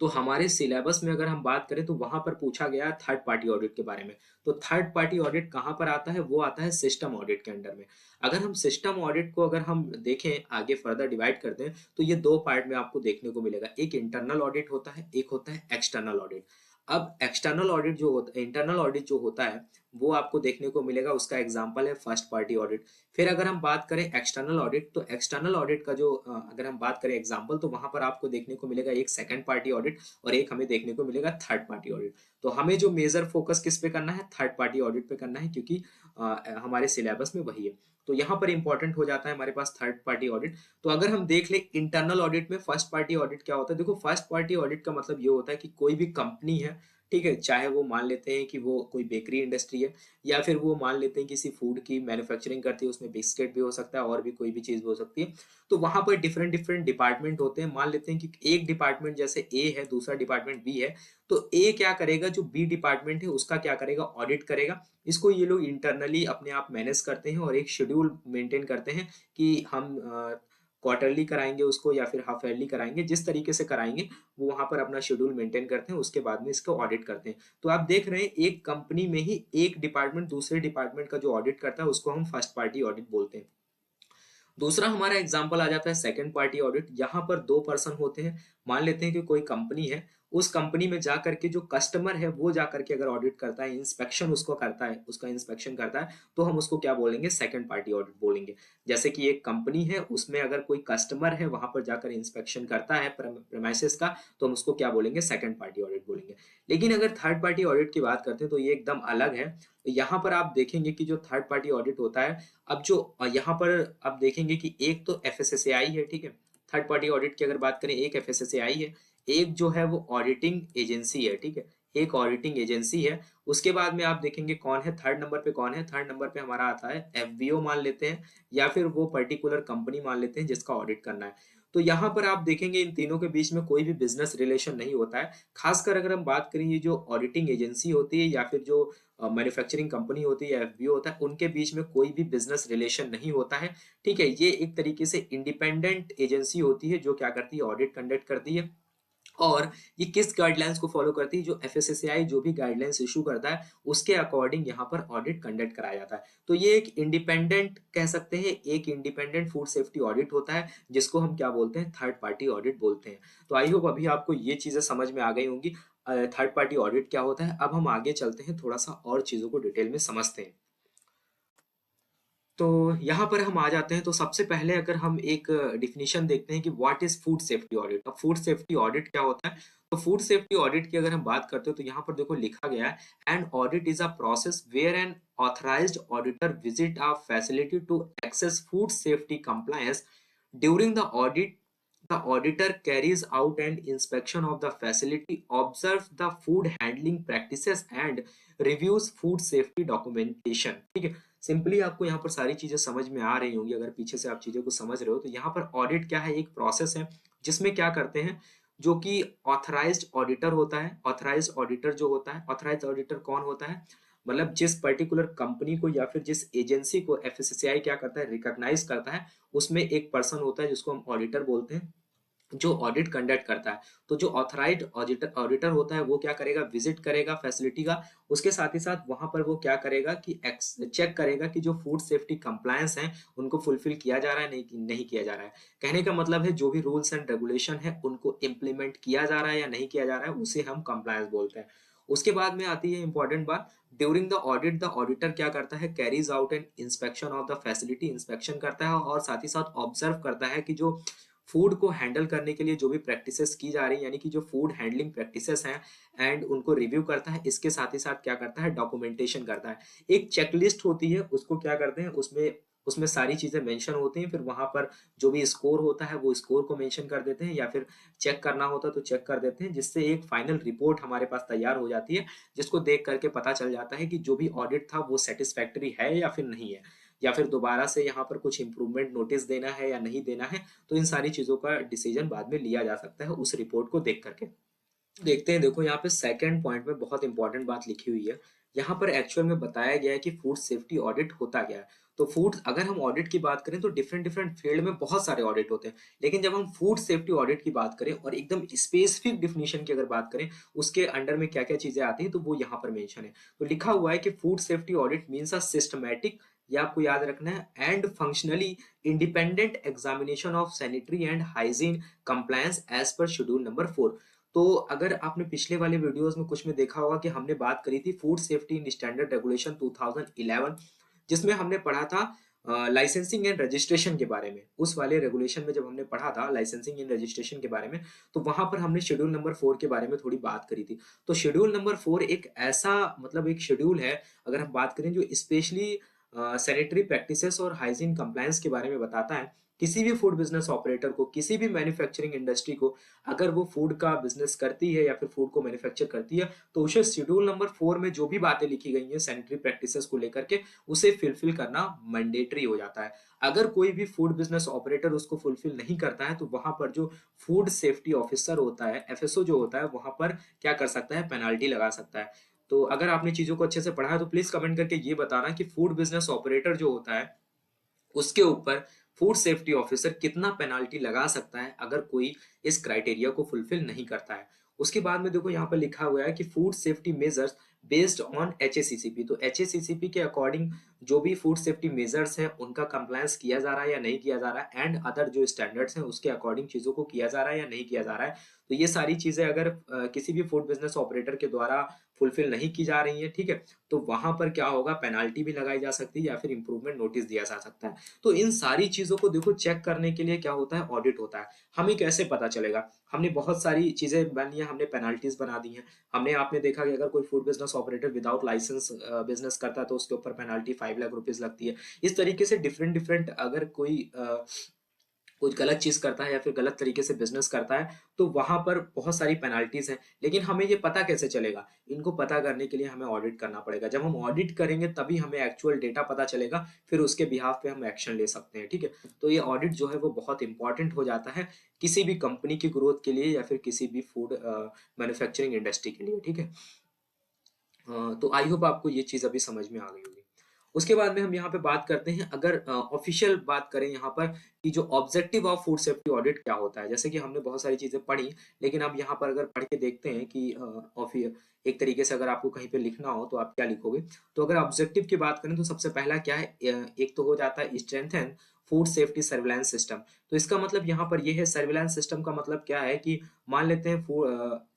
तो हमारे सिलेबस में अगर हम बात करें तो वहां पर पूछा गया है थर्ड पार्टी ऑडिट के बारे में। तो थर्ड पार्टी ऑडिट कहाँ पर आता है, वो आता है सिस्टम ऑडिट के अंडर में। अगर हम सिस्टम ऑडिट को अगर हम देखें, आगे फर्दर डिवाइड करते हैं, तो ये दो पार्ट में आपको देखने को मिलेगा। एक इंटरनल ऑडिट होता है, एक होता है एक्सटर्नल ऑडिट। अब एक्सटर्नल ऑडिट जो होता है, इंटरनल ऑडिट जो होता है वो आपको देखने को मिलेगा, उसका एग्जांपल है फर्स्ट पार्टी ऑडिट। फिर अगर हम बात करें एक्सटर्नल ऑडिट, तो एक्सटर्नल ऑडिट का जो अगर हम बात करें एग्जांपल, तो वहां पर आपको देखने को मिलेगा एक सेकंड पार्टी ऑडिट और एक हमें देखने को मिलेगा थर्ड पार्टी ऑडिट। तो हमें जो मेजर फोकस किस पे करना है, थर्ड पार्टी ऑडिट पे करना है, क्योंकि हमारे सिलेबस में वही है। तो यहाँ पर इंपॉर्टेंट हो जाता है हमारे पास थर्ड पार्टी ऑडिट। तो अगर हम देख ले इंटरनल ऑडिट में फर्स्ट पार्टी ऑडिट क्या होता है, देखो फर्स्ट पार्टी ऑडिट का मतलब ये होता है कि कोई भी कंपनी है, ठीक है, चाहे वो मान लेते हैं कि वो कोई बेकरी इंडस्ट्री है, या फिर वो मान लेते हैं किसी फूड की मैन्युफैक्चरिंग करती है, उसमें बिस्किट भी हो सकता है और भी कोई भी चीज भी हो सकती है। तो वहां पर डिफरेंट डिफरेंट डिपार्टमेंट होते हैं। मान लेते हैं कि एक डिपार्टमेंट जैसे ए है, दूसरा डिपार्टमेंट बी है, तो ए क्या करेगा, जो बी डिपार्टमेंट है उसका क्या करेगा, ऑडिट करेगा। इसको ये लोग इंटरनली अपने आप मैनेज करते हैं और एक शेड्यूल मेंटेन करते हैं कि हम क्वार्टरली कराएंगे उसको या फिर हाफ ईयरली कराएंगे, जिस तरीके से कराएंगे वो वहां पर अपना शेड्यूल मेंटेन करते हैं, उसके बाद में इसको ऑडिट करते हैं। तो आप देख रहे हैं एक कंपनी में ही एक डिपार्टमेंट दूसरे डिपार्टमेंट का जो ऑडिट करता है उसको हम फर्स्ट पार्टी ऑडिट बोलते हैं। दूसरा हमारा एग्जाम्पल आ जाता है सेकंड पार्टी ऑडिट। यहाँ पर दो पर्सन होते हैं, मान लेते हैं कि कोई कंपनी है, उस कंपनी में जा करके जो कस्टमर है वो जा करके अगर ऑडिट करता है, इंस्पेक्शन उसको करता है, उसका इंस्पेक्शन करता है, तो हम उसको क्या बोलेंगे, सेकंड पार्टी ऑडिट बोलेंगे। जैसे कि एक कंपनी है, उसमें अगर कोई कस्टमर है वहां पर जाकर इंस्पेक्शन करता है प्रेमाइसेस का, तो हम उसको क्या बोलेंगे, सेकंड पार्टी ऑडिट बोलेंगे। लेकिन अगर थर्ड पार्टी ऑडिट की बात करते हैं तो ये एकदम अलग है। यहाँ पर आप देखेंगे कि जो थर्ड पार्टी ऑडिट होता है, अब जो यहाँ पर आप देखेंगे कि एक तो एफएसएसएआई है, ठीक है, थर्ड पार्टी ऑडिट की अगर बात करें एक एफएसएसएआई है, एक जो है वो ऑडिटिंग एजेंसी है, ठीक है, एक ऑडिटिंग एजेंसी है। उसके बाद में आप देखेंगे कौन है थर्ड नंबर पे, कौन है थर्ड नंबर पे, हमारा आता है एफबीओ मान लेते हैं, या फिर वो पर्टिकुलर कंपनी मान लेते हैं जिसका ऑडिट करना है। तो यहाँ पर आप देखेंगे इन तीनों के बीच में कोई भी बिजनेस रिलेशन नहीं होता है। खासकर अगर हम बात करें ये जो ऑडिटिंग एजेंसी होती है या फिर जो मैन्युफैक्चरिंग कंपनी होती है, एफबीओ होता है, उनके बीच में कोई भी बिजनेस रिलेशन नहीं होता है, ठीक है। ये एक तरीके से इंडिपेंडेंट एजेंसी होती है जो क्या करती है, ऑडिट कंडक्ट करती है। और ये किस गाइडलाइंस को फॉलो करती है, जो एफएसएसएआई जो भी गाइडलाइंस इशू करता है उसके अकॉर्डिंग यहाँ पर ऑडिट कंडक्ट कराया जाता है। तो ये एक इंडिपेंडेंट कह सकते हैं, एक इंडिपेंडेंट फूड सेफ्टी ऑडिट होता है, जिसको हम क्या बोलते हैं, थर्ड पार्टी ऑडिट बोलते हैं। तो आई होप अभी आपको ये चीजें समझ में आ गई होंगी, थर्ड पार्टी ऑडिट क्या होता है। अब हम आगे चलते हैं, थोड़ा सा और चीजों को डिटेल में समझते हैं। तो यहाँ पर हम आ जाते हैं। तो सबसे पहले अगर हम एक डिफिनीशन देखते हैं कि what is food safety audit. अब फूड सेफ्टी ऑडिट क्या होता है, तो फूड सेफ्टी ऑडिट की अगर हम बात करते हो तो यहाँ पर देखो लिखा गया है, and audit is a process where an authorised auditor visit a facility to access food safety compliance during the audit. The auditor carries out an inspection of the facility, observes the food handling practices and reviews food safety documentation. ठीक है, simply आपको यहाँ पर सारी चीजें समझ में आ रही होंगी अगर पीछे से आप चीजों को समझ रहे हो तो यहाँ पर ऑडिट क्या है, एक प्रोसेस है जिसमें क्या करते हैं, जो कि ऑथराइज्ड ऑडिटर होता है. ऑथराइज्ड ऑडिटर जो होता है, ऑथराइज्ड ऑडिटर कौन होता है, मतलब जिस पर्टिकुलर कंपनी को या फिर जिस एजेंसी को एफएससीआई क्या करता है, रिकॉग्नाइज करता है, उसमें एक पर्सन होता है जिसको हम ऑडिटर बोलते हैं, जो ऑडिट कंडक्ट करता है. तो जो ऑथराइज्ड ऑडिटर ऑडिटर होता है वो क्या करेगा, विजिट करेगा फैसिलिटी का, उसके साथ ही साथ वहां पर वो क्या करेगा कि चेक करेगा कि जो फूड सेफ्टी कंप्लायंस है उनको फुलफिल किया जा रहा है, नहीं किया जा रहा है. कहने का मतलब है जो भी रूल्स एंड रेगुलेशन है उनको इम्प्लीमेंट किया जा रहा है या नहीं किया जा रहा है, उसे हम कंप्लायंस बोलते हैं. उसके बाद में आती है इंपॉर्टेंट बात, during the audit the auditor क्या करता है, carries out an inspection of the facility, inspection करता है और साथ ही साथ ऑब्जर्व करता है कि जो फूड को हैंडल करने के लिए जो भी प्रैक्टिसेस की जा रही है, यानी कि जो फूड हैंडलिंग प्रैक्टिसेस हैं, एंड उनको रिव्यू करता है. इसके साथ ही साथ क्या करता है, डॉक्यूमेंटेशन करता है. एक चेकलिस्ट होती है, उसको क्या करते हैं, उसमें उसमें सारी चीजें मेंशन होती हैं, फिर वहां पर जो भी स्कोर होता है वो स्कोर को मेंशन कर देते हैं, या फिर चेक करना होता है तो चेक कर देते हैं, जिससे एक फाइनल रिपोर्ट हमारे पास तैयार हो जाती है, जिसको देख करके पता चल जाता है कि जो भी ऑडिट था वो सेटिस्फैक्टरी है या फिर नहीं है, या फिर दोबारा से यहाँ पर कुछ इंप्रूवमेंट नोटिस देना है या नहीं देना है. तो इन सारी चीजों का डिसीजन बाद में लिया जा सकता है उस रिपोर्ट को देख करके. देखते हैं, देखो यहाँ पे सेकंड पॉइंट में बहुत इंपॉर्टेंट बात लिखी हुई है. यहाँ पर एक्चुअल में बताया गया है कि फूड सेफ्टी ऑडिट होता क्या है. तो फूड, अगर हम ऑडिट की बात करें तो डिफरेंट डिफरेंट फील्ड में बहुत सारे ऑडिट होते हैं, लेकिन जब हम फूड सेफ्टी ऑडिट की बात करें और एकदम स्पेसिफिक डिफिनेशन की अगर बात करें, उसके अंडर में क्या क्या चीजें आती हैं तो वो यहाँ पर मेंशन है. तो लिखा हुआ है कि food safety audit means a systematic, ये आपको याद रखना है, and functionally independent examination of sanitary and hygiene compliance as per schedule number 4. तो अगर आपने पिछले वाले वीडियोस में कुछ में देखा होगा कि हमने बात करी थी food safety in standard regulation 2011, जिसमें हमने पढ़ा था लाइसेंसिंग एंड रजिस्ट्रेशन के बारे में. उस वाले रेगुलेशन में जब हमने पढ़ा था लाइसेंसिंग एंड रजिस्ट्रेशन के बारे में, तो वहां पर हमने शेड्यूल नंबर 4 के बारे में थोड़ी बात करी थी. तो शेड्यूल नंबर 4 एक ऐसा, मतलब एक शेड्यूल है, अगर हम बात करें, जो स्पेशली सैनिटरी प्रैक्टिसेस और हाइजीन कंप्लायंस के बारे में बताता है. किसी भी फूड बिजनेस ऑपरेटर को, किसी भी मैन्युफैक्चरिंग इंडस्ट्री को, अगर वो फूड का बिजनेस करती है या फिर फूड को मैन्युफैक्चर करती है, तो उसे शेड्यूल नंबर 4 में जो भी बातें लिखी गई हैं सैनिटरी प्रैक्टिसेस को लेकर के, उसे फुलफिल करना मैंडेटरी हो जाता है. अगर कोई भी फूड बिजनेस ऑपरेटर उसको फुलफिल नहीं करता है तो वहां पर जो फूड सेफ्टी ऑफिसर होता है, एफएसओ जो होता है, वहां पर क्या कर सकता है, पेनाल्टी लगा सकता है. तो अगर आपने चीजों को अच्छे से पढ़ा है तो प्लीज कमेंट करके ये बताना कि फूड बिजनेस ऑपरेटर जो होता है उसके ऊपर फूड सेफ्टी ऑफिसर कितना पेनाल्टी लगा सकता है अगर कोई इस क्राइटेरिया को फुलफिल नहीं करता है. उसके बाद में देखो यहाँ पर लिखा हुआ है कि food safety measures based on HACCP. तो एचएसीसीपी के अकॉर्डिंग जो भी फूड सेफ्टी मेजर्स हैं उनका कंप्लायंस किया जा रहा है या नहीं किया जा रहा है, एंड अदर जो स्टैंडर्ड्स हैं उसके अकॉर्डिंग चीजों को किया जा रहा है या नहीं किया जा रहा है. तो ये सारी चीजें अगर किसी भी फूड बिजनेस ऑपरेटर के द्वारा फुलफिल नहीं की जा रही है, ठीक है, तो वहां पर क्या होगा, पेनाल्टी भी लगाई जा सकती है या फिर इंप्रूवमेंट नोटिस दिया जा सकता है. तो इन सारी चीजों को देखो चेक करने के लिए क्या होता है, ऑडिट होता है. हमें कैसे पता चलेगा, हमने बहुत सारी चीजें बन लिया, हमने पेनाल्टीज बना दी हैं. हमने, आपने देखा कि अगर कोई food business operator without licence business करता है तो उसके ऊपर पेनाल्टी 5 लाख रुपीज लगती है. इस तरीके से डिफरेंट डिफरेंट, अगर कोई कुछ गलत चीज करता है या फिर गलत तरीके से बिजनेस करता है तो वहां पर बहुत सारी पेनाल्टीज हैं. लेकिन हमें ये पता कैसे चलेगा, इनको पता करने के लिए हमें ऑडिट करना पड़ेगा. जब हम ऑडिट करेंगे तभी हमें एक्चुअल डेटा पता चलेगा, फिर उसके बिहाफ पे हम एक्शन ले सकते हैं. ठीक है, तो ये ऑडिट जो है वो बहुत इंपॉर्टेंट हो जाता है किसी भी कंपनी की ग्रोथ के लिए या फिर किसी भी फूड मैन्युफैक्चरिंग इंडस्ट्री के लिए. ठीक है, तो आई होप आपको ये चीज अभी समझ में आ गई होगी. उसके बाद में हम यहाँ पे बात करते हैं, अगर ऑफिशियल बात करें यहाँ पर, कि जो objective of food safety audit क्या होता है. जैसे कि हमने बहुत सारी चीजें पढ़ी, लेकिन अब यहाँ पर अगर पढ़ के देखते हैं कि एक तरीके से अगर आपको कहीं पे लिखना हो तो आप क्या लिखोगे. तो अगर ऑब्जेक्टिव की बात करें तो सबसे पहला क्या है, एक तो हो जाता है strengthen food safety surveillance system. तो इसका मतलब यहाँ पर ये है, सर्विलांस सिस्टम का मतलब क्या है कि मान लेते हैं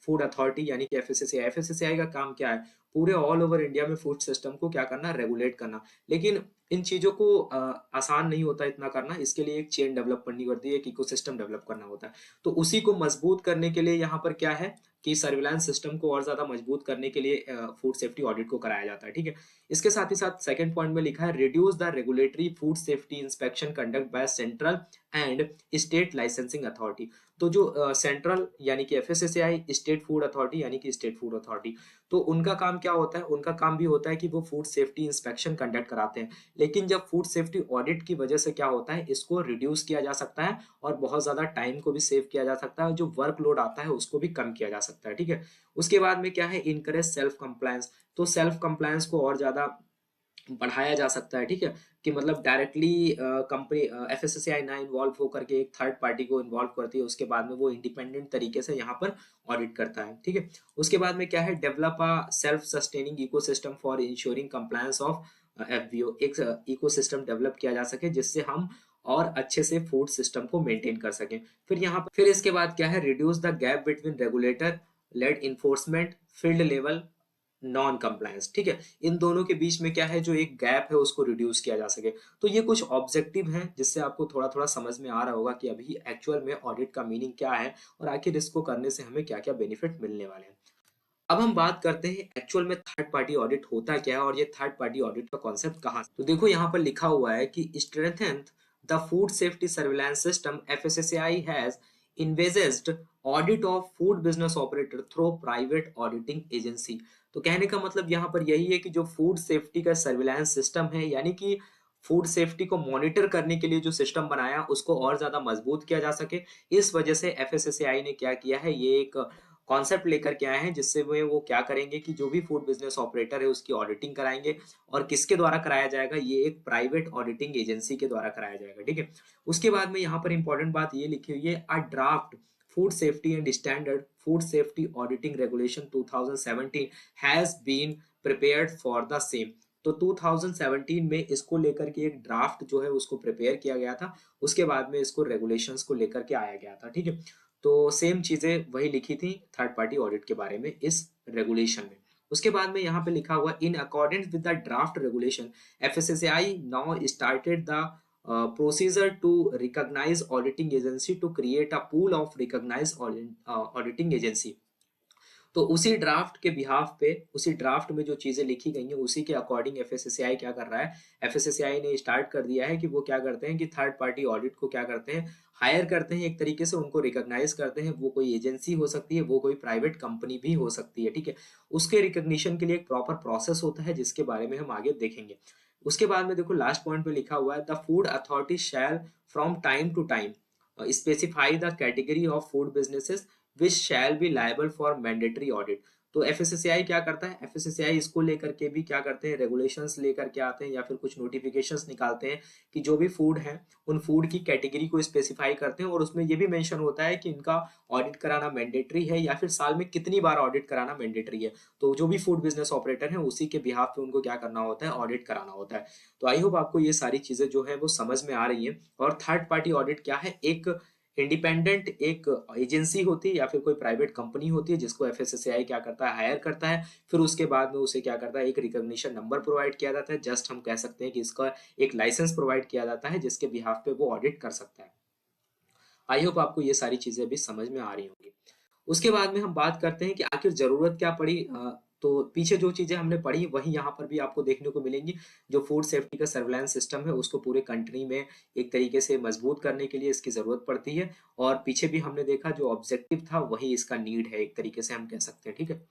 फूड अथॉरिटी यानी कि एफएसएसएआई का काम क्या है, पूरे ऑल ओवर इंडिया में फूड सिस्टम को क्या करना, रेगुलेट करना. लेकिन इन चीज़ों को आसान नहीं होता इतना करना, इसके लिए एक चेन डेवलप करनी पड़ती है, एक इकोसिस्टम डेवलप करना होता है। तो उसी को मजबूत करने के लिए यहाँ पर क्या है कि सर्विलांस सिस्टम को और ज़्यादा मजबूत करने के लिए फूड सेफ्टी ऑडिट को कराया जाता है, ठीक है? इसके साथ ही साथ सेकंड पॉइंट में लिखा है reduce the regulatory food safety inspection conduct by central and state licensing authority. तो जो सेंट्रल यानी कि एफएसएसएआई, स्टेट फूड अथॉरिटी यानी कि स्टेट फूड अथॉरिटी, तो उनका काम क्या होता है? उनका काम भी होता है कि वो फूड सेफ्टी इंस्पेक्शन कंडक्ट कराते हैं। लेकिन जब फूड सेफ्टी ऑडिट की वजह से क्या होता है, इसको रिड्यूस किया जा सकता है और बहुत ज़्यादा टाइम को भी सेव किया जा सकता है, जो वर्कलोड आता है उसको भी कम किया जा सकता है, ठीक है? उसके बाद में क्या है, इनकरेज सेल्फ कंप्लायंस। तो सेल्फ कंप्लायंस को और ज़्यादा बढ़ाया जा सकता है, ठीक है? कि मतलब डायरेक्टली कंपनी एफएसएसएआई ना इन्वॉल्व होकर के एक थर्ड पार्टी को इन्वॉल्व करती है, उसके बाद में वो इंडिपेंडेंट तरीके से यहाँ पर ऑडिट करता है, ठीक है? उसके बाद में क्या है, develop a self sustaining ecosystem for ensuring compliance of FBO. एक इकोसिस्टम डेवलप किया जा सके जिससे हम और अच्छे से फूड सिस्टम को मेंटेन कर सकें। फिर यहाँ पर फिर इसके बाद क्या है, reduce the gap between regulator led enforcement field level non compliance, ठीक है? इन दोनों के बीच में क्या है, जो एक गैप है उसको रिड्यूस किया जा सके। तो ये कुछ ऑब्जेक्टिव हैं जिससे आपको थोड़ा थोड़ा समझ में आ रहा होगा कि अभी एक्चुअल में ऑडिट का मीनिंग क्या है और आखिर इसको करने से हमें क्या क्या बेनिफिट मिलने वाले हैं। अब हम बात करते हैं एक्चुअल में थर्ड पार्टी ऑडिट होता क्या है और ये थर्ड पार्टी ऑडिट का कॉन्सेप्ट कहाँ से। तो देखो यहाँ पर लिखा हुआ है कि strengthen the food safety surveillance system, FSSAI has envisaged audit of food business operator through private auditing agency. तो कहने का मतलब यहाँ पर यही है कि जो फूड सेफ्टी का सर्विलांस सिस्टम है, यानी कि फूड सेफ्टी को मॉनिटर करने के लिए जो सिस्टम बनाया उसको और ज्यादा मजबूत किया जा सके। इस वजह से एफएसएसएआई ने क्या किया है, ये एक कॉन्सेप्ट लेकर के आए हैं जिससे वो क्या करेंगे कि जो भी फूड बिजनेस ऑपरेटर है उसकी ऑडिटिंग कराएंगे। और किसके द्वारा कराया जाएगा, ये एक प्राइवेट ऑडिटिंग एजेंसी के द्वारा कराया जाएगा, ठीक है? उसके बाद में यहाँ पर इंपॉर्टेंट बात ये लिखी हुई है, a draft food safety and standard food safety auditing regulation 2017 has been prepared for the same. तो 2017 में इसको लेकर के एक ड्राफ्ट जो है उसको प्रिपेयर किया गया था, उसके बाद में इसको रेगुलेशंस को लेकर के आया गया था, ठीक है? तो सेम चीजें वही लिखी थी थर्ड पार्टी ऑडिट के बारे में इस रेगुलेशन में। उसके बाद में यहाँ पे लिखा हुआ, in accordance with the draft regulation FSSAI now started the procedure to recognize auditing agency to create a pool of recognized auditing agency। तो उसी ड्राफ्ट के बिहाफ पे, उसी ड्राफ्ट में जो चीजें लिखी गई हैं उसी के अकॉर्डिंग एफएसएसएआई क्या कर रहा है, एफएसएसएआई ने स्टार्ट कर दिया है कि वो क्या करते हैं कि थर्ड पार्टी ऑडिट को क्या करते हैं, हायर करते हैं, एक तरीके से उनको रिकॉग्नाइज करते हैं। वो कोई एजेंसी हो सकती है, वो कोई प्राइवेट कंपनी भी हो सकती है, ठीक है? उसके रिकॉग्निशन के लिए एक प्रॉपर प्रोसेस होता है जिसके बारे में हम आगे देखेंगे। उसके बाद में देखो लास्ट पॉइंट पे लिखा हुआ है, the food authority shall from time to time specify the category of food businesses which shall be liable for mandatory audit। तो एफएसएसएआई क्या करता है, एफएसएसएआई इसको लेकर के भी क्या करते हैं, रेगुलेशंस लेकर के आते हैं या फिर कुछ नोटिफिकेशंस निकालते हैं कि जो भी फूड है उन फूड की कैटेगरी को स्पेसिफाई करते हैं और उसमें ये भी मेंशन होता है कि इनका ऑडिट कराना मैंडेटरी है या फिर साल में कितनी बार ऑडिट कराना मैंडेटरी है। तो जो भी फूड बिजनेस ऑपरेटर है उसी के बिहाफ पे उनको क्या करना होता है, ऑडिट कराना होता है। तो आई होप आपको ये सारी चीजें जो है वो समझ में आ रही है। और थर्ड पार्टी ऑडिट क्या है, एक इंडिपेंडेंट एक एजेंसी होती है या फिर कोई प्राइवेट कंपनी होती है जिसको एफएसएसएआई क्या करता है, हायर करता है। फिर उसके बाद में उसे क्या करता है, एक रिकॉग्निशन नंबर प्रोवाइड किया जाता है, जस्ट हम कह सकते हैं कि इसका एक लाइसेंस प्रोवाइड किया जाता है जिसके बिहाफ पे वो ऑडिट कर सकता है। आई होप आपको ये सारी चीजें भी समझ में आ रही होंगी। उसके बाद में हम बात करते हैं कि आखिर जरूरत क्या पड़ी। तो पीछे जो चीजें हमने पढ़ी वही यहाँ पर भी आपको देखने को मिलेंगी। जो फूड सेफ्टी का सर्विलांस सिस्टम है उसको पूरे कंट्री में एक तरीके से मजबूत करने के लिए इसकी जरूरत पड़ती है। और पीछे भी हमने देखा जो ऑब्जेक्टिव था वही इसका नीड है, एक तरीके से हम कह सकते हैं, ठीक है?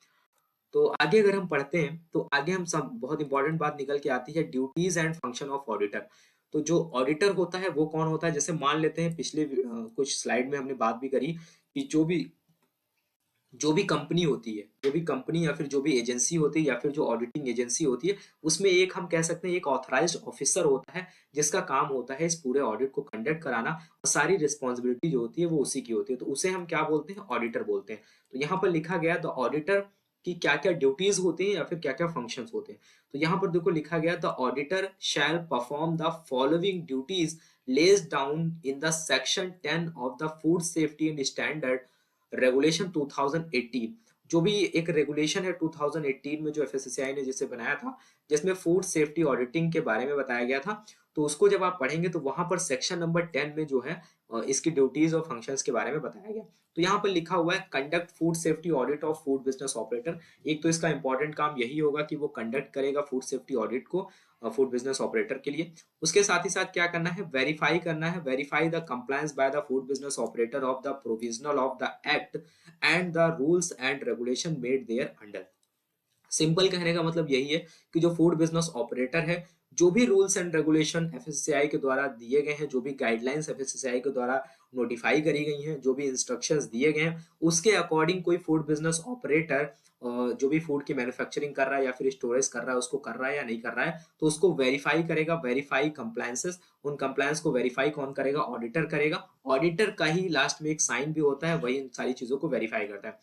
तो आगे अगर हम पढ़ते हैं तो आगे हम सब बहुत इंपॉर्टेंट बात निकल के आती है, duties and function of auditor. तो जो ऑडिटर होता है वो कौन होता है, जैसे मान लेते हैं पिछले कुछ स्लाइड में हमने बात भी करी कि जो भी कंपनी होती है, जो भी कंपनी या फिर जो भी एजेंसी होती है या फिर जो ऑडिटिंग एजेंसी होती है, उसमें एक हम कह सकते हैं एक ऑथराइज्ड ऑफिसर होता है जिसका काम होता है इस पूरे ऑडिट को कंडक्ट कराना और सारी रिस्पॉन्सिबिलिटी जो होती है वो उसी की होती है। तो उसे हम क्या बोलते हैं, ऑडिटर बोलते हैं। तो यहाँ पर लिखा गया द ऑडिटर की क्या क्या ड्यूटीज होती हैं या फिर क्या क्या फंक्शंस होते हैं। तो यहाँ पर देखो लिखा गया, the auditor shall perform the following duties lays down in the section 10 of the food safety and standard regulation 2018। जो भी एक रेगुलेशन है 2018 में जो एफएसएसएआई ने जिसे बनाया था, जिसमें फूड सेफ्टी ऑडिटिंग के बारे में बताया गया था, तो उसको जब आप पढ़ेंगे तो वहां पर सेक्शन नंबर 10 में जो है इसकी ड्यूटीज और फंक्शंस के बारे में बताया गया। तो यहाँ पर लिखा हुआ है conduct food safety audit of food business operator. एक तो इसका इंपॉर्टेंट काम यही होगा कि वो कंडक्ट करेगा फूड सेफ्टी ऑडिट को फूड बिजनेस ऑपरेटर के लिए। उसके साथ ही साथ क्या करना है, वेरीफाई करना है, verify the compliance by the food business operator of the provisional of the act and the rules and regulation made thereunder. Simple कहने का मतलब यही है कि जो फूड बिजनेस ऑपरेटर है, जो भी रूल्स एंड रेगुलेशन एफएससीआई के द्वारा दिए गए हैं, जो भी गाइडलाइंस एफएससीआई के द्वारा नोटिफाई करी गई हैं, जो भी इंस्ट्रक्शंस दिए गए हैं, उसके अकॉर्डिंग कोई फूड बिजनेस ऑपरेटर जो भी फूड की मैन्युफैक्चरिंग कर रहा है या फिर स्टोरेज कर रहा है, उसको कर रहा है या नहीं कर रहा है, तो उसको वेरीफाई करेगा, वेरीफाई कंप्लायंसेस। उन कंप्लायंस को वेरीफाई कौन करेगा, ऑडिटर करेगा। ऑडिटर का ही लास्ट में एक साइन भी होता है, वही इन सारी चीजों को वेरीफाई करता है।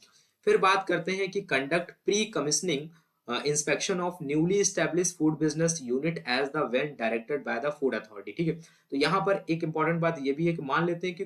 फिर बात करते हैं कि conduct pre commissioning inspection of newly establish food business unit as the when directed by the food authority. ठीक है, तो यहाँ पर एक इंपॉर्टेंट बात ये भी है कि मान लेते हैं कि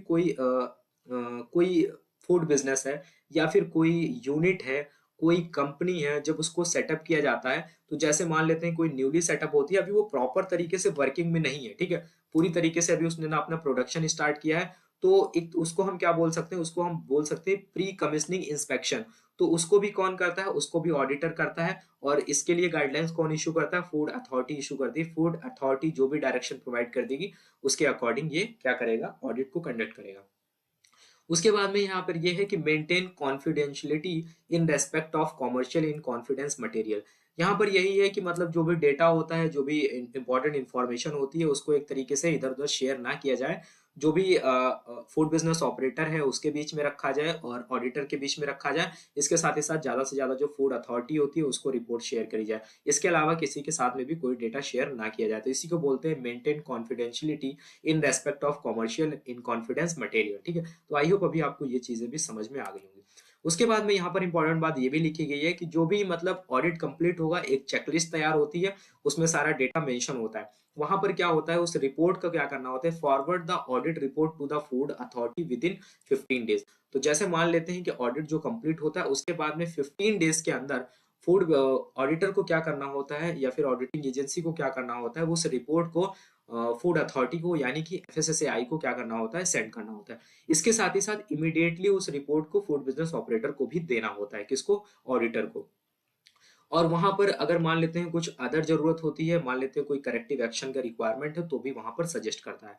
कोई फूड बिजनेस है या फिर कोई यूनिट है, कोई कंपनी है, जब उसको सेटअप किया जाता है, तो जैसे मान लेते हैं कोई न्यूली सेटअप होती है, अभी वो प्रॉपर तरीके से वर्किंग में नहीं है। ठीक है, पूरी तरीके से अभी उसने ना अपना प्रोडक्शन स्टार्ट किया है, तो एक उसको हम क्या बोल सकते हैं, उसको हम बोल सकते हैं प्री कमिश्निंग इंस्पेक्शन। तो उसको भी कौन करता है, उसको भी ऑडिटर करता है। और इसके लिए गाइडलाइंस कौन इशू करता है, फूड अथॉरिटी इशू करती है। फूड अथॉरिटी जो भी डायरेक्शन प्रोवाइड कर देगी, उसके अकॉर्डिंग ये क्या करेगा, ऑडिट को कंडक्ट करेगा। उसके बाद में यहाँ पर ये है कि maintain confidentiality in respect of commercial in confidence material. यहाँ पर यही है कि मतलब जो भी डेटा होता है, जो भी इंपॉर्टेंट इंफॉर्मेशन होती है, उसको एक तरीके से इधर उधर शेयर ना किया जाए। जो भी फूड बिजनेस ऑपरेटर है उसके बीच में रखा जाए और ऑडिटर के बीच में रखा जाए। इसके साथ ही साथ ज्यादा से ज्यादा जो फूड अथॉरिटी होती है उसको रिपोर्ट शेयर करी जाए। इसके अलावा किसी के साथ में भी कोई डेटा शेयर ना किया जाए। तो इसी को बोलते हैं maintain confidentiality in respect of commercial in confidence material. ठीक है, तो आई होप अभी आपको ये चीजें भी समझ में आ गई होंगी। उसके बाद में यहाँ पर इंपॉर्टेंट बात ये भी लिखी गई है कि जो भी मतलब ऑडिट कंप्लीट होगा, एक चेकलिस्ट तैयार होती है, उसमें सारा डेटा मेंशन होता है। वहां पर क्या होता है, उस रिपोर्ट का क्या करना होता है, forward the audit report to the food authority within 15 days. तो जैसे मान लेते हैं कि ऑडिट जो कंप्लीट होता है, उसके बाद में 15 डेज के अंदर फूड ऑडिटर को क्या करना होता है या फिर ऑडिटिंग एजेंसी को क्या करना होता है, उस रिपोर्ट को फूड अथॉरिटी को यानी कि एफएसएसएआई को क्या करना होता है, सेंड करना होता है। इसके साथ ही साथ इमीडिएटली उस रिपोर्ट को फूड बिजनेस ऑपरेटर को भी देना होता है, किसको, ऑडिटर को। और वहां पर अगर मान लेते हैं कुछ अदर जरूरत होती है, मान लेते हैं कोई करेक्टिव एक्शन का रिक्वायरमेंट है, तो भी वहां पर सजेस्ट करता है।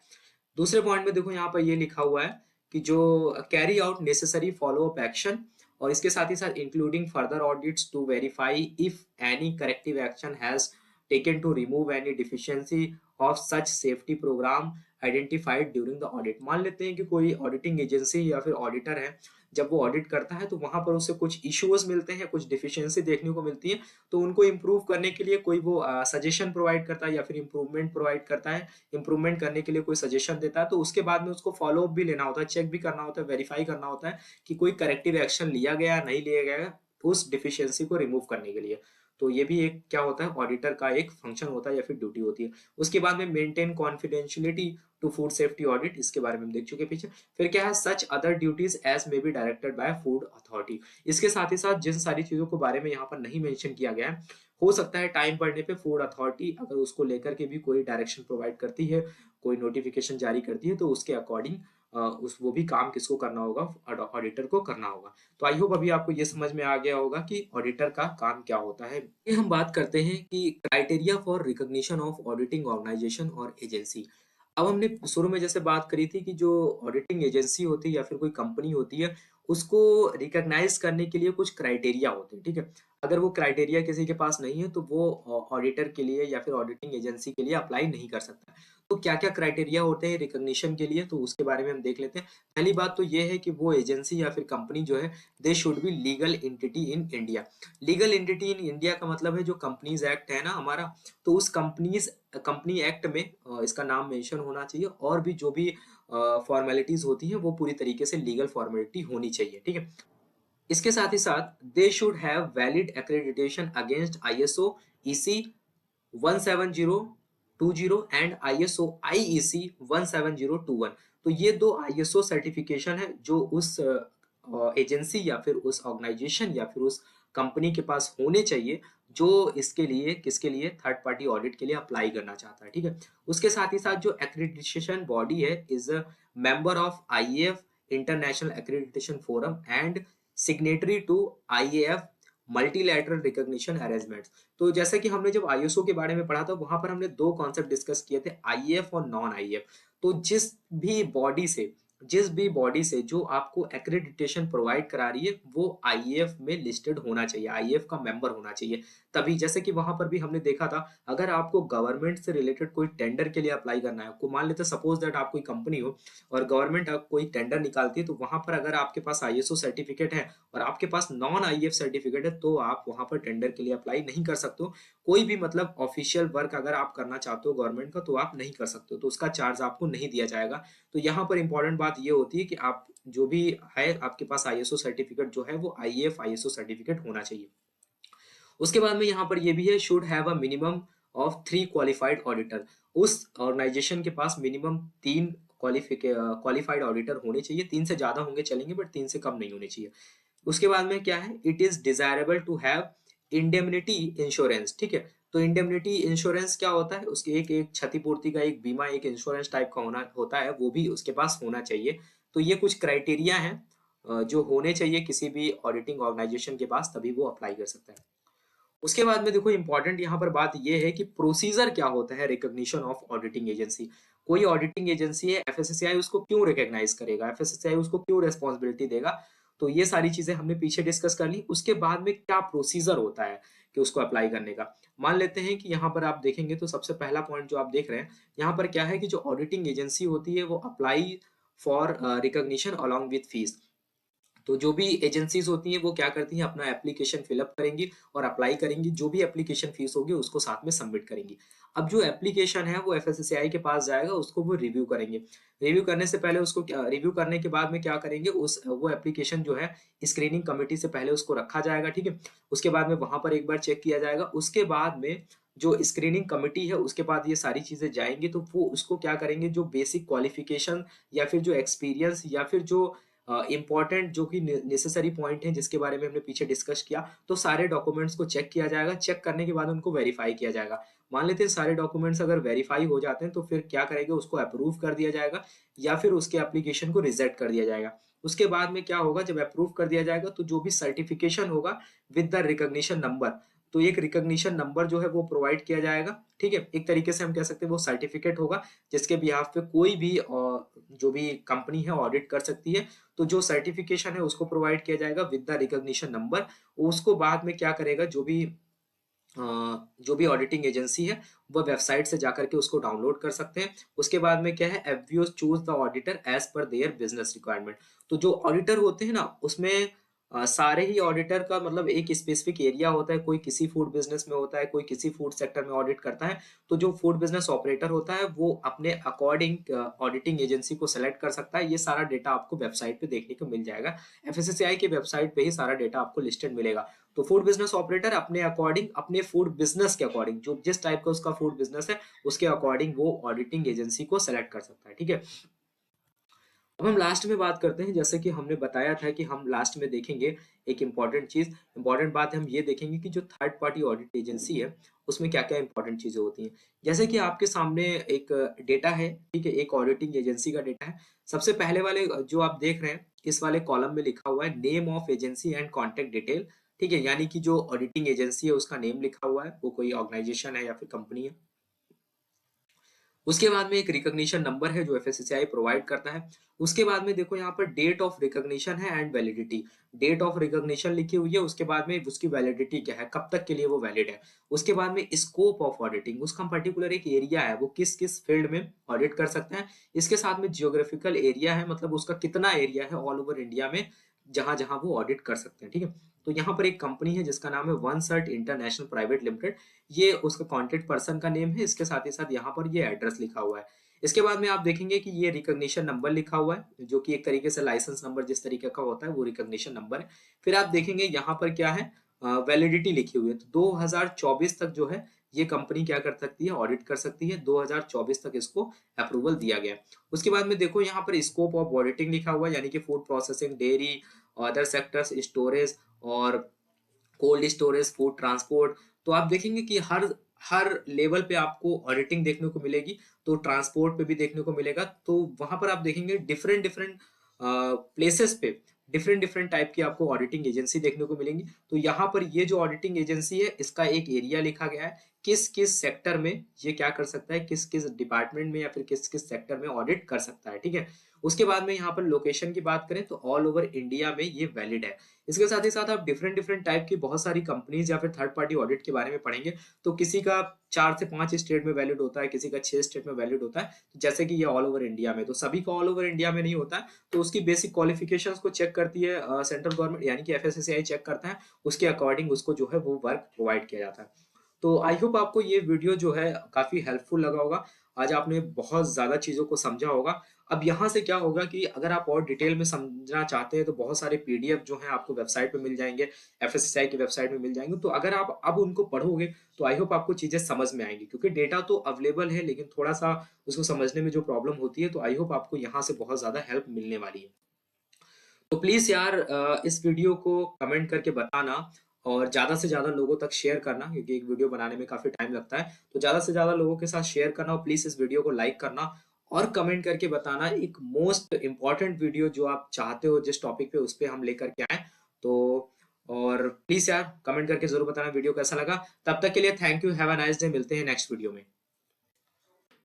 दूसरे पॉइंट में देखो यहाँ पर ये लिखा हुआ है कि जो carry out necessary follow up action, और इसके साथ ही साथ including further audits to verify if any corrective action has taken to remove any deficiency of such safety programme identified during the audit. मान लेते हैं कि कोई ऑडिटिंग एजेंसी या फिर ऑडिटर है, जब वो ऑडिट करता है तो वहां पर उसे कुछ इश्यूज मिलते हैं, कुछ डिफिशियंसी देखने को मिलती है, तो उनको इम्प्रूव करने के लिए कोई वो सजेशन प्रोवाइड करता है या फिर इम्प्रूवमेंट प्रोवाइड करता है, इम्प्रूवमेंट करने के लिए कोई सजेशन देता है। तो उसके बाद में उसको फॉलो अप भी लेना होता है, चेक भी करना होता है, वेरीफाई करना होता है कि कोई करेक्टिव एक्शन लिया गया नहीं लिया गया उस डिफिशियंसी को रिमूव करने के लिए। तो ये भी एक क्या होता है, ऑडिटर का एक फंक्शन होता है या फिर ड्यूटी होती है। उसके बाद में maintain confidentiality to food safety audit, इसके बारे में हम देख चुके पीछे। फिर क्या है, such other duties as may be directed by food authority. इसके साथ ही साथ जिन सारी चीजों के बारे में यहाँ पर नहीं मेंशन किया गया है, हो सकता है टाइम पड़ने पे फूड अथॉरिटी अगर उसको लेकर के भी कोई डायरेक्शन प्रोवाइड करती है, कोई नोटिफिकेशन जारी करती है, तो उसके अकॉर्डिंग उस वो भी काम किसको करना होगा, ऑडिटर को करना होगा। तो आई होप अभी आपको ये समझ में आ गया होगा कि ऑडिटर का काम क्या होता है। ये हम बात करते हैं कि criteria for recognition of auditing organisation और एजेंसी। अब हमने शुरू में जैसे बात करी थी कि जो ऑडिटिंग एजेंसी होती है या फिर कोई कंपनी होती है, उसको रिकॉग्नाइज करने के लिए कुछ क्राइटेरिया होते हैं। ठीक है, अगर वो क्राइटेरिया किसी के पास नहीं है तो वो ऑडिटर के लिए या फिर ऑडिटिंग एजेंसी के लिए अप्लाई नहीं कर सकता। तो क्या क्या क्राइटेरिया होते हैं रिकॉग्निशन के लिए, तो उसके बारे में हम देख लेते हैं। पहली बात तो ये है कि वो एजेंसी या फिर कंपनी जो है, they should be legal entity in India. Legal entity in India का मतलब है जो कंपनीज एक्ट है ना हमारा, तो उस कंपनी एक्ट में इसका नाम मेंशन होना चाहिए, और भी जो भी फॉर्मेलिटीज होती हैं वो पूरी तरीके से लीगल फॉर्मेलिटी होनी चाहिए। ठीक है, इसके साथ ही साथ they should have valid accreditation against ISO EC 17020 and ISO IEC 17021। तो ये दो आईएसओ सर्टिफिकेशन है जो उस एजेंसी या फिर उस ऑर्गेनाइजेशन या फिर उस कंपनी के पास होने चाहिए जो इसके लिए किसके लिए थर्ड पार्टी ऑडिट के लिए अप्लाई करना चाहता है, ठीक है। उसके साथ ही साथ जो एक्रेडिटेशन बॉडी है is a member of IAF international accreditation forum and signatory to IAF multilateral recognition arrangements. तो जैसे कि हमने जब आईएसओ के बारे में पढ़ा था वहां पर हमने दो कॉन्सेप्ट डिस्कस किए थे, आईएएफ और नॉन आईएएफ। तो जिस भी बॉडी से जो आपको एक्रेडिटेशन प्रोवाइड करा रही है वो आईएएफ में लिस्टेड होना चाहिए, आईएएफ का मेंबर होना चाहिए। तभी जैसे कि वहां पर भी हमने देखा था, अगर आपको गवर्नमेंट से रिलेटेड कोई टेंडर के लिए अप्लाई करना है, को मान लेते सपोज दैट आप कोई कंपनी हो और गवर्नमेंट कोई टेंडर निकालती है, तो वहां पर अगर आपके पास आईएसओ सर्टिफिकेट है और आपके पास नॉन आईएएफ सर्टिफिकेट है तो आप वहां पर टेंडर के लिए अप्लाई नहीं कर सकते हो। कोई भी मतलब ऑफिशियल वर्क अगर आप करना चाहते हो गवर्नमेंट का तो आप नहीं कर सकते हो, तो उसका चार्ज आपको नहीं दिया जाएगा। तो यहाँ पर इंपॉर्टेंट बात ये होती है कि आप जो भी है आपके पास आईएसओ सर्टिफिकेट जो है वो आईएएफ आईएसओ सर्टिफिकेट होना चाहिए। उसके बाद में यहाँ पर ये भी है, should have a minimum of 3 qualified auditor. उस ऑर्गेनाइजेशन के पास मिनिमम 3 क्वालिफाइड ऑडिटर होने चाहिए। 3 से ज्यादा होंगे चलेंगे बट 3 से कम नहीं होने चाहिए। उसके बाद में क्या है, it is desirable to have indemnity insurance, ठीक है। तो इंडेमनिटी इंश्योरेंस क्या होता है, उसके एक क्षतिपूर्ति का एक बीमा, एक इंश्योरेंस टाइप का होना होता है, वो भी उसके पास होना चाहिए। तो ये कुछ क्राइटेरिया हैं जो होने चाहिए किसी भी ऑडिटिंग ऑर्गेनाइजेशन के पास, तभी वो अप्लाई कर सकता है। उसके बाद में देखो इंपॉर्टेंट यहाँ पर बात ये है कि प्रोसीजर क्या होता है रिकॉग्निशन ऑफ ऑडिटिंग एजेंसी। कोई ऑडिटिंग एजेंसी है एफएसएससीआई, उसको क्यों रिकॉग्नाइज करेगा, एफएसएससीआई उसको क्यों रेस्पॉन्सिबिलिटी देगा। तो ये सारी चीजें हमने पीछे डिस्कस कर ली। उसके बाद में क्या प्रोसीजर होता है कि उसको अप्लाई करने का। मान लेते हैं कि यहाँ पर आप देखेंगे तो सबसे पहला पॉइंट जो आप देख रहे हैं यहाँ पर क्या है कि जो ऑडिटिंग एजेंसी होती है वो apply for recognition along with fees. तो जो भी एजेंसीज होती हैं वो क्या करती हैं, अपना एप्लीकेशन फिलअप करेंगी और अप्लाई करेंगी, जो भी एप्लीकेशन फीस होगी उसको साथ में सबमिट करेंगी। अब जो एप्लीकेशन है वो एफएसएससीआई के पास जाएगा, उसको वो रिव्यू करेंगे। रिव्यू करने से पहले उसको रिव्यू करने के बाद में क्या करेंगे, उस वो एप्लीकेशन जो है स्क्रीनिंग कमेटी से पहले उसको रखा जाएगा, ठीक है। उसके बाद में वहां पर एक बार चेक किया जाएगा। उसके बाद में जो स्क्रीनिंग कमेटी है उसके बाद ये सारी चीजें जाएंगी तो वो उसको क्या करेंगे, जो बेसिक क्वालिफिकेशन या फिर जो एक्सपीरियंस या फिर जो इंपॉर्टेंट जो कि नेसेसरी पॉइंट है जिसके बारे में हमने पीछे डिस्कस किया, तो सारे डॉक्यूमेंट्स को चेक किया जाएगा। चेक करने के बाद उनको वेरीफाई किया जाएगा। मान लेते हैं सारे डॉक्यूमेंट्स अगर वेरीफाई हो जाते हैं तो फिर क्या करेंगे, उसको अप्रूव कर दिया जाएगा या फिर उसके एप्लीकेशन को रिजेक्ट कर दिया जाएगा। उसके बाद में क्या होगा, जब अप्रूव कर दिया जाएगा तो जो भी सर्टिफिकेशन होगा विद द रिकॉग्निशन नंबर, तो एक रिकॉग्निशन नंबर जो है वो प्रोवाइड किया जाएगा, ठीक है। एक तरीके से हम कह सकते हैं वो सर्टिफिकेट होगा जिसके बिहाफ पे कोई भी जो भी कंपनी है ऑडिट कर सकती है। तो जो सर्टिफिकेशन है उसको प्रोवाइड किया जाएगा विद द रिकॉग्निशन नंबर। उसको बाद में क्या करेगा, जो भी ऑडिटिंग एजेंसी है वो वेबसाइट से जाकर के उसको डाउनलोड कर सकते हैं। उसके बाद में क्या है, FVO choose the auditor as per there business requirement. तो जो ऑडिटर होते हैं ना उसमें सारे ही ऑडिटर का मतलब एक स्पेसिफिक एरिया होता है, कोई किसी फूड बिजनेस में होता है, कोई किसी फूड सेक्टर में ऑडिट करता है। तो जो फूड बिजनेस ऑपरेटर होता है वो अपने अकॉर्डिंग ऑडिटिंग एजेंसी को सेलेक्ट कर सकता है। ये सारा डेटा आपको वेबसाइट पे देखने को मिल जाएगा। एफएसएससीआई की वेबसाइट पे ही सारा डेटा आपको लिस्टेड मिलेगा। तो फूड बिजनेस ऑपरेटर अपने अकॉर्डिंग, अपने फूड बिजनेस के अकॉर्डिंग, जो जिस टाइप का उसका फूड बिजनेस है उसके अकॉर्डिंग वो ऑडिटिंग एजेंसी को सेलेक्ट कर सकता है, ठीक है। अब हम लास्ट में बात करते हैं, जैसे कि हमने बताया था कि हम लास्ट में देखेंगे एक इम्पॉर्टेंट चीज, इम्पॉर्टेंट बात है, हम ये देखेंगे कि जो थर्ड पार्टी ऑडिट एजेंसी है उसमें क्या क्या इंपॉर्टेंट चीजें होती हैं। जैसे कि आपके सामने एक डेटा है, ठीक है, एक ऑडिटिंग एजेंसी का डेटा है। सबसे पहले वाले जो आप देख रहे हैं इस वाले कॉलम में लिखा हुआ है name of agency and contact detail, ठीक है, यानी कि जो ऑडिटिंग एजेंसी है उसका नेम लिखा हुआ है, वो कोई ऑर्गेनाइजेशन है या फिर कंपनी है। उसके बाद में एक रिकॉग्निशन नंबर है जो एफएससीआई प्रोवाइड करता है। उसके बाद में देखो यहाँ पर डेट ऑफ रिकॉग्निशन है and validity. Date of recognition लिखी हुई है, उसके बाद में उसकी वैलिडिटी क्या है, कब तक के लिए वो वैलिड है। उसके बाद में स्कोप ऑफ ऑडिटिंग, उसका पर्टिकुलर एक एरिया है, वो किस किस फील्ड में ऑडिट कर सकते हैं। इसके साथ में जियोग्राफिकल एरिया है, मतलब उसका कितना एरिया है ऑल ओवर इंडिया में जहां जहां वो ऑडिट कर सकते हैं, ठीक है। तो यहाँ पर एक कंपनी है जिसका नाम है One Cert International Private Limited, ये उसका कॉन्टेक्ट पर्सन का नेम है। इसके साथ ही साथ यहाँ पर ये एड्रेस लिखा हुआ है। इसके बाद में आप देखेंगे कि ये रिकॉग्निशन नंबर लिखा हुआ है जो कि एक तरीके से लाइसेंस नंबर जिस तरीके का होता है वो रिकॉग्निशन नंबर है। फिर आप देखेंगे यहाँ पर क्या है, वैलिडिटी लिखी हुई है। तो 2024 तक जो है ये कंपनी क्या कर सकती है, ऑडिट कर सकती है। 2024 तक इसको अप्रूवल दिया गया है। उसके बाद में देखो यहाँ पर स्कोप ऑफ ऑडिटिंग लिखा हुआ है, यानी कि food processing, dairy other sectors storage और कोल्ड स्टोरेज, फूड ट्रांसपोर्ट। तो आप देखेंगे कि हर हर लेवल पे आपको ऑडिटिंग देखने को मिलेगी। तो ट्रांसपोर्ट पे भी देखने को मिलेगा। तो वहां पर आप देखेंगे डिफरेंट डिफरेंट प्लेसेस पे डिफरेंट डिफरेंट टाइप की आपको ऑडिटिंग एजेंसी देखने को मिलेंगी। तो यहाँ पर ये जो ऑडिटिंग एजेंसी है इसका एक एरिया लिखा गया है, किस किस सेक्टर में ये क्या कर सकता है, किस किस डिपार्टमेंट में या फिर किस किस सेक्टर में ऑडिट कर सकता है, ठीक है। उसके बाद में यहाँ पर लोकेशन की बात करें तो ऑल ओवर इंडिया में ये वैलिड है। इसके साथ ही साथ आप डिफरेंट डिफरेंट टाइप की बहुत सारी कंपनीज या फिर थर्ड पार्टी ऑडिट के बारे में पढ़ेंगे। तो किसी का 4 से 5 स्टेट में वैलिड होता है, किसी का 6 स्टेट में वैलिड होता है। तो जैसे कि ये ऑल ओवर इंडिया में, तो सभी का ऑल ओवर इंडिया में नहीं होता है। तो उसकी बेसिक क्वालिफिकेशंस को चेक करती है सेंट्रल गवर्नमेंट, यानी कि एफएसएसएआई चेक करता है। उसके अकॉर्डिंग उसको जो है वो वर्क प्रोवाइड किया जाता है। तो आई होप आपको ये वीडियो जो है काफी हेल्पफुल लगा होगा। आज आपने बहुत ज्यादा चीजों को समझा होगा। अब यहाँ से क्या होगा कि अगर आप और डिटेल में समझना चाहते हैं तो बहुत सारे पीडीएफ जो है आपको वेबसाइट पे मिल जाएंगे, एफएसएसआई की वेबसाइट में मिल जाएंगे। तो अगर आप अब उनको पढ़ोगे तो आई होप आपको चीजें समझ में आएंगी, क्योंकि डेटा तो अवेलेबल है लेकिन थोड़ा सा उसको समझने में जो प्रॉब्लम होती है। तो आई होप आपको यहाँ से बहुत ज्यादा हेल्प मिलने वाली है। तो प्लीज यार इस वीडियो को कमेंट करके बताना और ज्यादा से ज्यादा लोगों तक शेयर करना, क्योंकि एक वीडियो बनाने में काफी टाइम लगता है। तो ज्यादा से ज्यादा लोगों के साथ शेयर करना और प्लीज इस वीडियो को लाइक करना और कमेंट करके बताना एक मोस्ट इंपॉर्टेंट वीडियो जो आप चाहते हो जिस टॉपिक पे, उस पे हम लेकर के आए। तो और प्लीज यार कमेंट करके जरूर बताना वीडियो कैसा लगा। तब तक के लिए thank you, have a nice day, मिलते हैं नेक्स्ट वीडियो में।